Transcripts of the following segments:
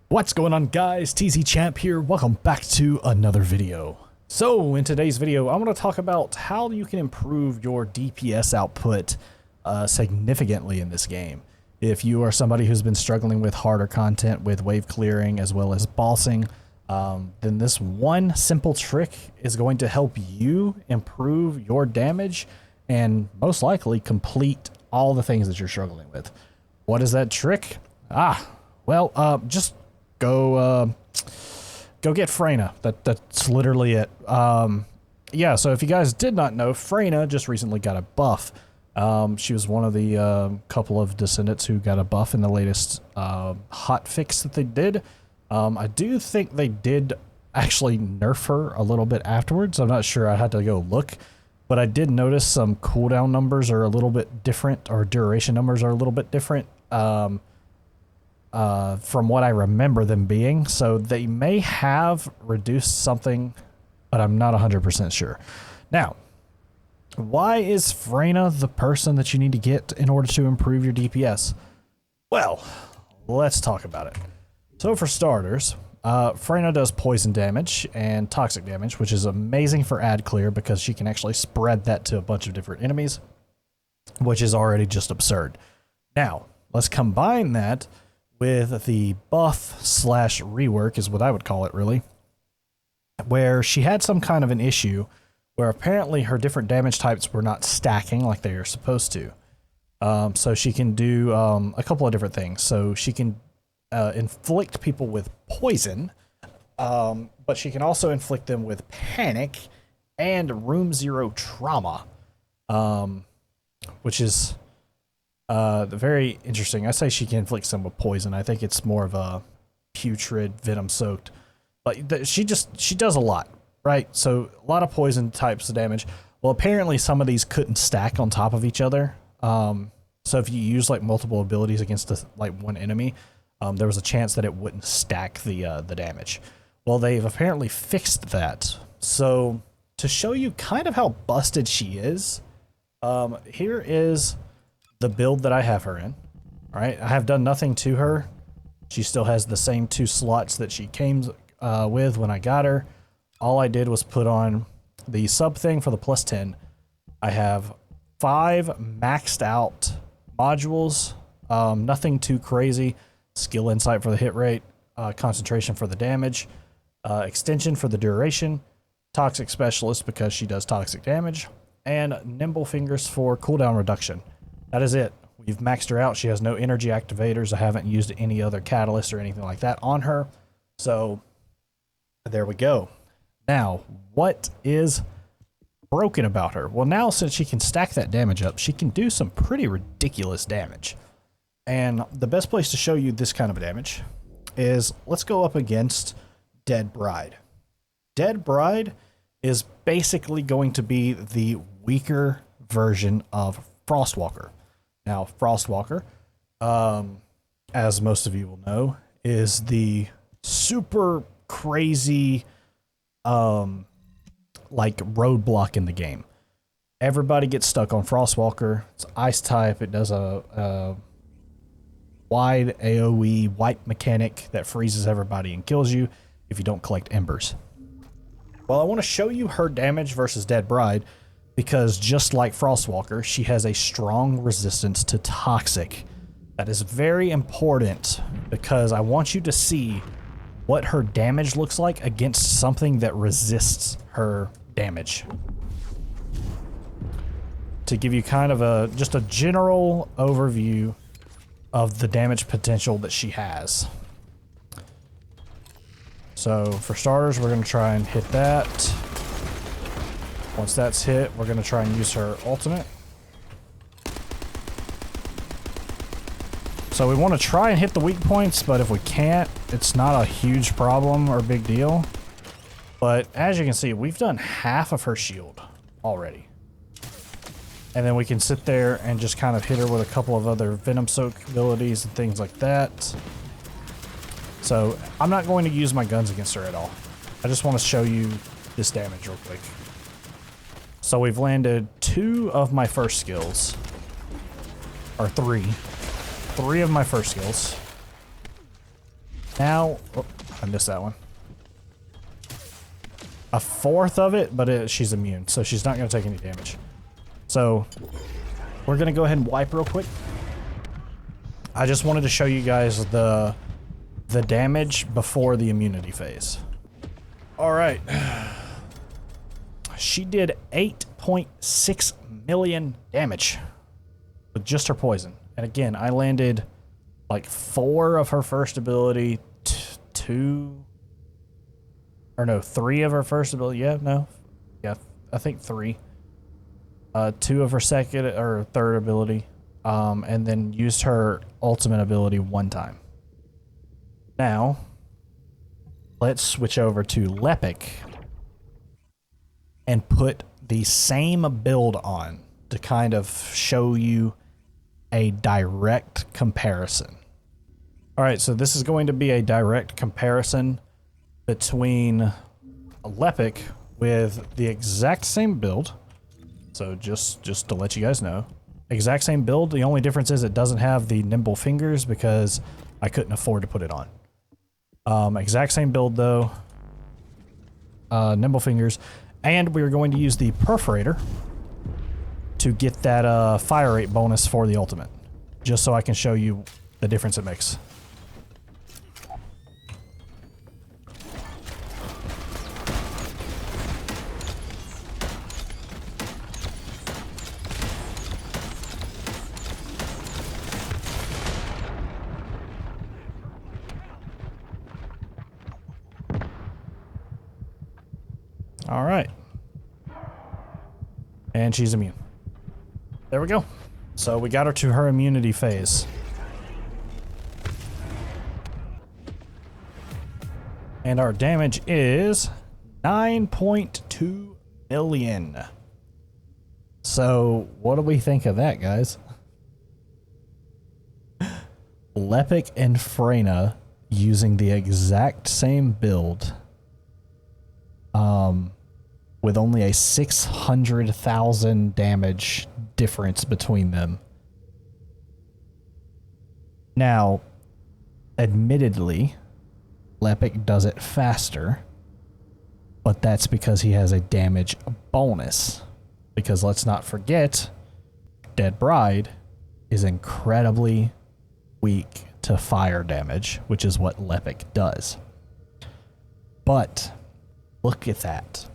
What's going on, guys? TZ Champ here. Welcome back to another video. So in today's video, I want to talk about how you can improve your DPS output significantly in this game. If you are somebody who's been struggling with harder content with wave clearing as well as bossing, then this one simple trick is going to help you improve your damage and most likely complete all the things that you're struggling with. What is that trick? Just go get Freyna. That's literally it. Yeah, so if you guys did not know, Freyna just recently got a buff. She was one of the couple of Descendants who got a buff in the latest hot fix that they did. I do think they did actually nerf her a little bit afterwards. I'm not sure, I had to go look, but I did notice some cooldown numbers are a little bit different, or duration numbers are a little bit different. From what I remember them being, so they may have reduced something, but I'm not 100% sure. Now, why is Freyna the person that you need to get in order to improve your DPS? Well, let's talk about it. So for starters, Freyna does poison damage and toxic damage, which is amazing for ad clear because she can actually spread that to a bunch of different enemies, which is already just absurd. Now, let's combine that with the buff slash rework is what I would call it, really, where she had some kind of an issue where apparently her different damage types were not stacking like they are supposed to. So she can do a couple of different things. So she can inflict people with poison, but she can also inflict them with panic and room zero trauma, which is very interesting. I say she can inflict some with poison. I think it's more of a putrid, venom soaked, but she does a lot, right? So a lot of poison types of damage. Well, apparently some of these couldn't stack on top of each other. So if you use like multiple abilities against one enemy, there was a chance that it wouldn't stack the damage. Well, they've apparently fixed that. So to show you kind of how busted she is, here is the build that I have her in. All right, I have done nothing to her. She still has the same 2 slots that she came with when I got her. All I did was put on the sub thing for the +10. I have 5 maxed out modules, nothing too crazy. Skill insight for the hit rate, concentration for the damage, extension for the duration, toxic specialist because she does toxic damage, and nimble fingers for cooldown reduction. That is it. We've maxed her out. She has no energy activators. I haven't used any other catalyst or anything like that on her. So there we go. Now, what is broken about her? Well, now since she can stack that damage up, she can do some pretty ridiculous damage. And the best place to show you this kind of damage is, let's go up against Dead Bride. Dead Bride is basically going to be the weaker version of Frostwalker. Now, Frostwalker, as most of you will know, is the super crazy, roadblock in the game. Everybody gets stuck on Frostwalker. It's ice type. It does a wide AoE wipe mechanic that freezes everybody and kills you if you don't collect embers. Well, I want to show you her damage versus Dead Bride, because just like Frostwalker, she has a strong resistance to toxic. That is very important because I want you to see what her damage looks like against something that resists her damage. To give you kind of just a general overview of the damage potential that she has. So for starters, we're going to try and hit that. Once that's hit, we're going to try and use her ultimate. So we want to try and hit the weak points, but if we can't, it's not a huge problem or big deal. But as you can see, we've done half of her shield already. And then we can sit there and just kind of hit her with a couple of other venom soak abilities and things like that. So I'm not going to use my guns against her at all. I just want to show you this damage real quick. So we've landed 2 of my first skills, or 3 of my first skills. Now, oh, I missed that one. A fourth of it, but she's immune, so she's not going to take any damage. So we're going to go ahead and wipe real quick. I just wanted to show you guys the damage before the immunity phase. All right. She did 8.6 million damage with just her poison. And again, I landed like 4 of her first ability, 3 of her first ability. Yeah, I think 3. 2 of her second or third ability, and then used her ultimate ability 1 time. Now, let's switch over to Lepic and put the same build on to kind of show you a direct comparison. All right, so this is going to be a direct comparison between Lepic with the exact same build. So just to let you guys know, exact same build. The only difference is it doesn't have the nimble fingers because I couldn't afford to put it on. Exact same build though. Nimble fingers, and we're going to use the perforator to get that fire rate bonus for the ultimate, just so I can show you the difference it makes. All right. And she's immune. There we go. So we got her to her immunity phase. And our damage is 9.2 million. So what do we think of that, guys? Lepic and Freyna using the exact same build. With only a 600,000 damage difference between them. Now, admittedly, Lepic does it faster, but that's because he has a damage bonus. Because let's not forget, Dead Bride is incredibly weak to fire damage, which is what Lepic does. But look at that.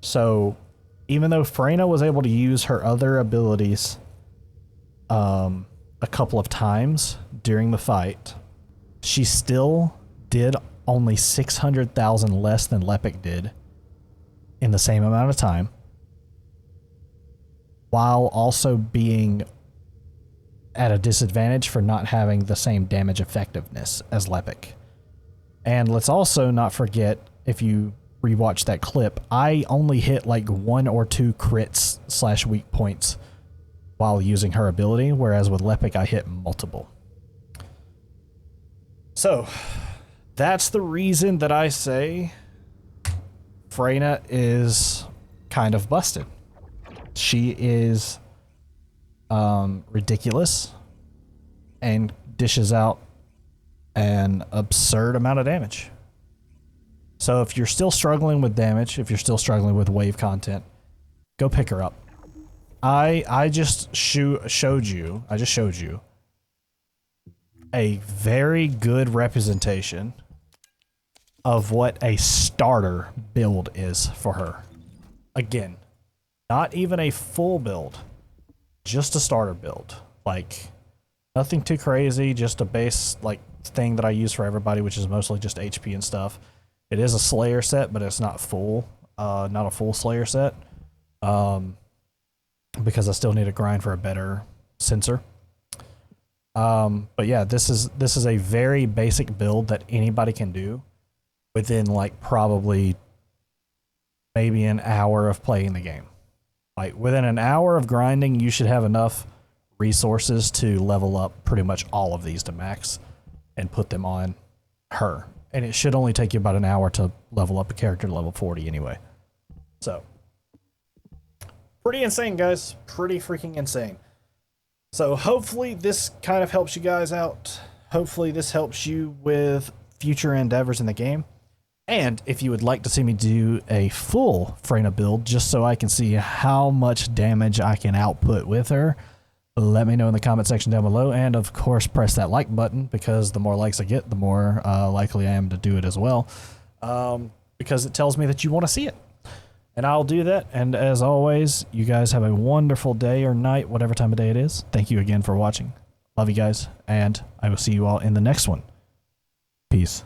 So even though Freyna was able to use her other abilities a couple of times during the fight, she still did only 600,000 less than Lepic did in the same amount of time, while also being at a disadvantage for not having the same damage effectiveness as Lepic. And let's also not forget, if you rewatch that clip, I only hit like 1 or 2 crits / weak points while using her ability, whereas with Lepic I hit multiple. So that's the reason that I say Freyna is kind of busted. She is ridiculous and dishes out an absurd amount of damage. So if you're still struggling with damage, if you're still struggling with wave content, go pick her up. I just showed you a very good representation of what a starter build is for her. Again, not even a full build, just a starter build. Like, nothing too crazy, just a base like thing that I use for everybody, which is mostly just HP and stuff. It is a Slayer set, but it's not full, not a full Slayer set, because I still need to grind for a better sensor. But yeah, this is a very basic build that anybody can do within like probably maybe an hour of playing the game. Like within an hour of grinding, you should have enough resources to level up pretty much all of these to max and put them on her. And it should only take you about an hour to level up a character to level 40 anyway. So, pretty insane, guys. Pretty freaking insane. So hopefully this kind of helps you guys out. hopefully this helps you with future endeavors in the game. And if you would like to see me do a full Freyna build, just so I can see how much damage I can output with her, let me know in the comment section down below. And of course, press that like button, because the more likes I get, the more likely I am to do it as well. Because it tells me that you want to see it. And I'll do that. And as always, you guys have a wonderful day or night, whatever time of day it is. Thank you again for watching. Love you guys, and I will see you all in the next one. Peace.